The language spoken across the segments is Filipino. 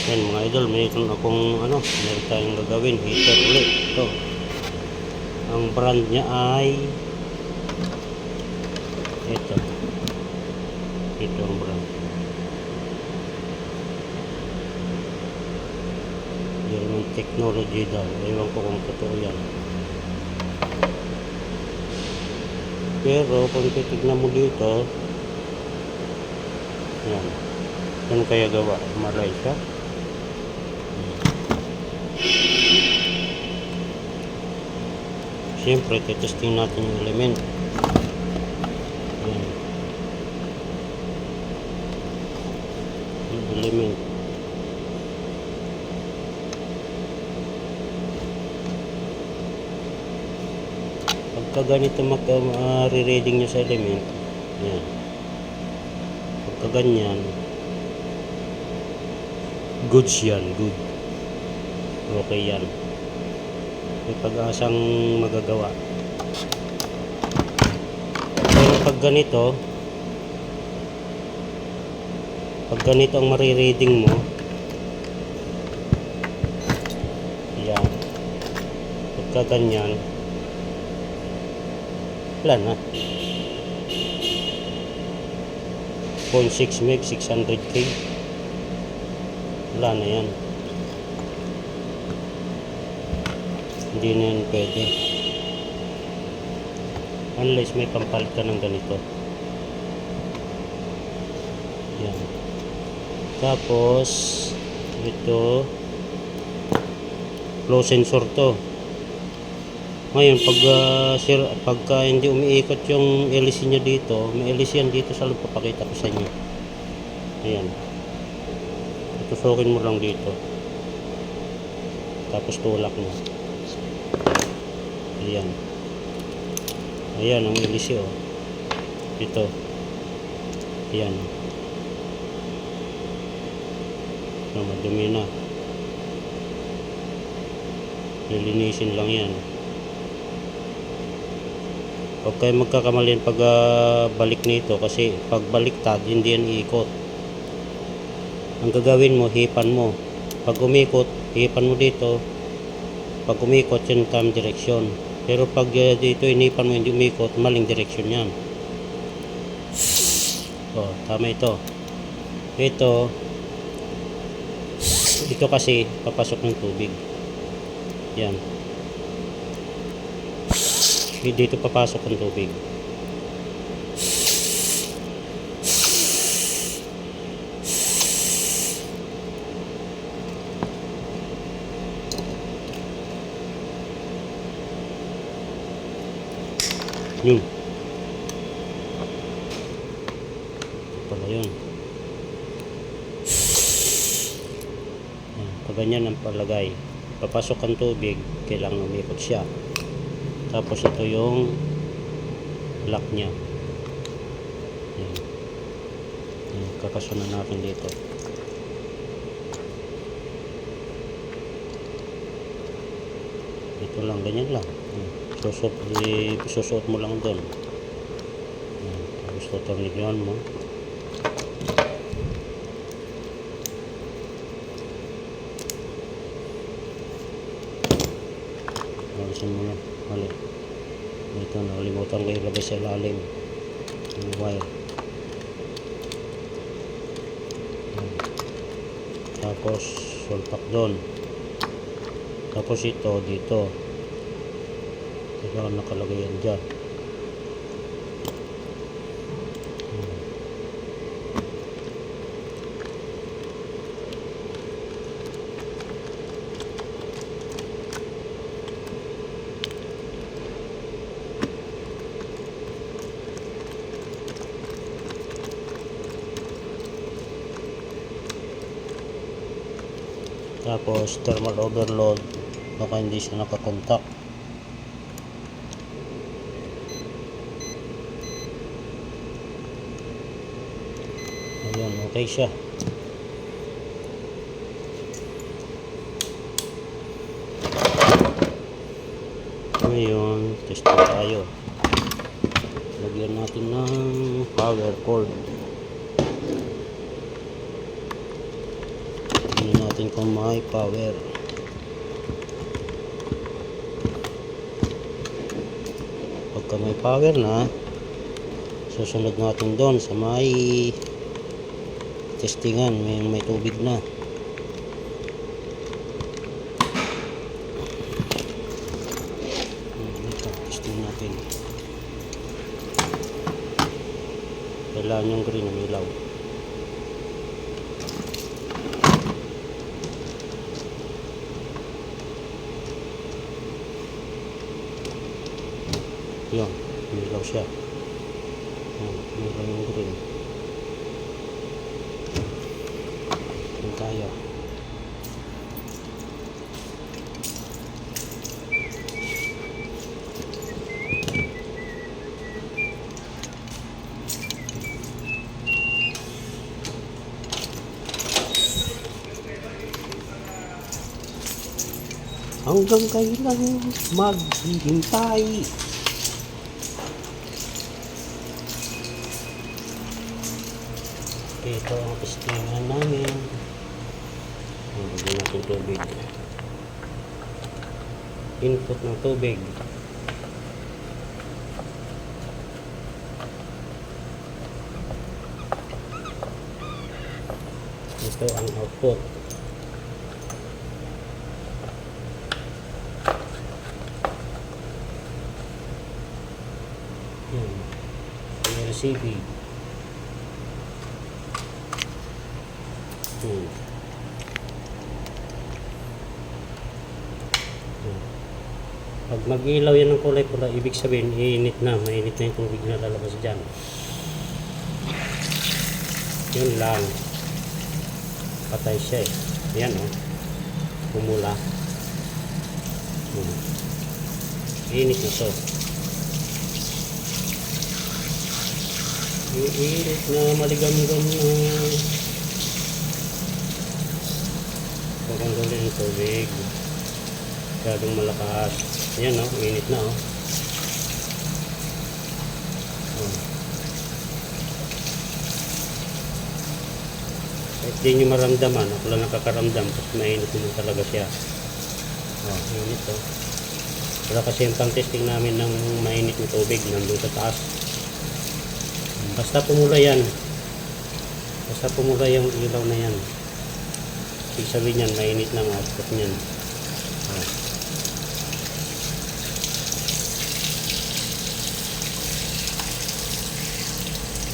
Yan mga idol, mayroon akong meron tayong gagawin, heater ulit. Ito, ang brand niya ay ito ang brand German Technology daw, ewan ko kung totoo yan, pero kung titignan mo dito, yan kaya gawa, Malaysia. Siyempre, testing natin yung element. Yan. Yung element. Pagka ganito re-reading nyo sa element, yan. Pagka ganyan, goods yan, good. Okay yan. May pag-asang magagawa. Pero pag ganito ang marireading mo, yan, pagka ganyan, wala na. 0.6 meg, 600k, wala na yan. Hindi na yan pwede unless may pampalit ka ng ganito. Yan. Tapos ito flow sensor to. Ngayon pagka hindi umiikot yung LC nya dito, may LC yan dito sa loob, papakita ko sa inyo. Ayan, tutusokin mo lang dito, tapos tulak mo. Ayan ang LC ito. Ayan, madumi na, lilinisin lang yan. Huwag kayo magkakamali pag balik nito, kasi pag baliktad hindi yan iikot. Ang gagawin mo, hipan mo. Pag umikot, hipan mo dito. Pag umikot, yun tamang direksyon. Pero pag dito inipan mo hindi umikot, maling direksyon yan. Tama ito. Ito kasi papasok ng tubig. Yan. Dito papasok ang tubig. Yun. Ito pala yun. Pag ganyan ang palagay, papasok ang tubig, kailangan umikot siya. Tapos ito yung lock nya. Yan. Kakasunan natin dito. Ito lang, ganyan lang. Susuot mo lang doon. Tapos tutornilyon mo. Alisin mo lang. Ito, nakalimutan ko ilagay sa ilalim yung wire. Tapos sulpak doon. Tapos ito dito, kailangan nakalagay yan dyan. Tapos thermal overload, baka hindi siya nakakontak. Ayan, okay siya. Ngayon, test tayo. Lagyan natin ng power cord. natin kung may power. Pagka may power na, susunod natin doon sa may testingan, may tubig na. Ito, testing natin. Kailangan yung green na ilaw. Yan, ilaw siya. Meron yung green. Yan tayo. Hanggang kailan maghihintay? Ito ang testingan namin. Lagyan natin tubig. Input ng tubig. Ito ang output. LCD. Pag mag-ilaw yan ng kulay pula, ibig sabihin iinit na, mainit na yung tubig na lalabas dyan. Yun lang. Patay siya eh. Yan o. Pumula. Iinit na so. Iinit na maligam-gam na. Pagkanggalin yung tubig. Masyadong malakas. Yan o, init na o. Kahit di nyo maramdaman, ako lang nakakaramdam kasi mainit naman talaga siya. Init o. Wala kasi yung pang-testing namin ng mainit na tubig nandun sa taas. Basta pumula yan. Basta pumula yung ilaw na yan. Ibig sabihin yan, mainit na ang output niyan.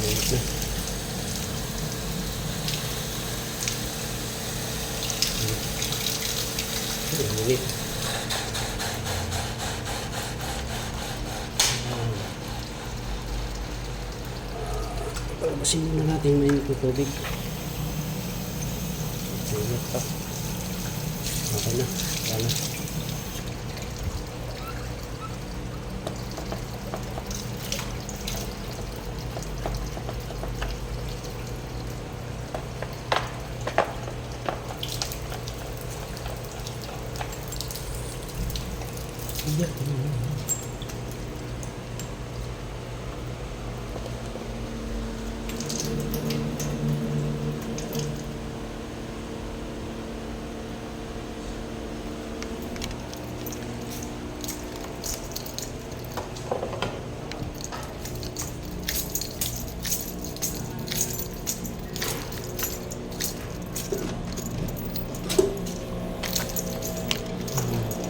Mainit na. Mainit. Palabasin muna natin mainit na tubig. Mainit pa. Okay na. Wala na.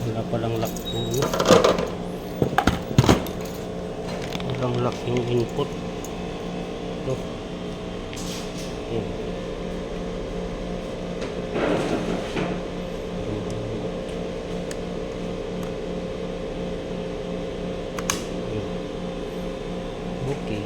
Wala palang lock ng ano. Walang lock yung input. Ito. Yan. Okay.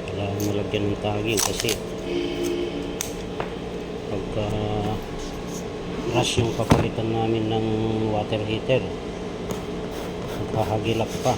Kailangan malagyan ng tagging kasi pagka rush yung papalitan namin ng water heater, magkahagilap pa.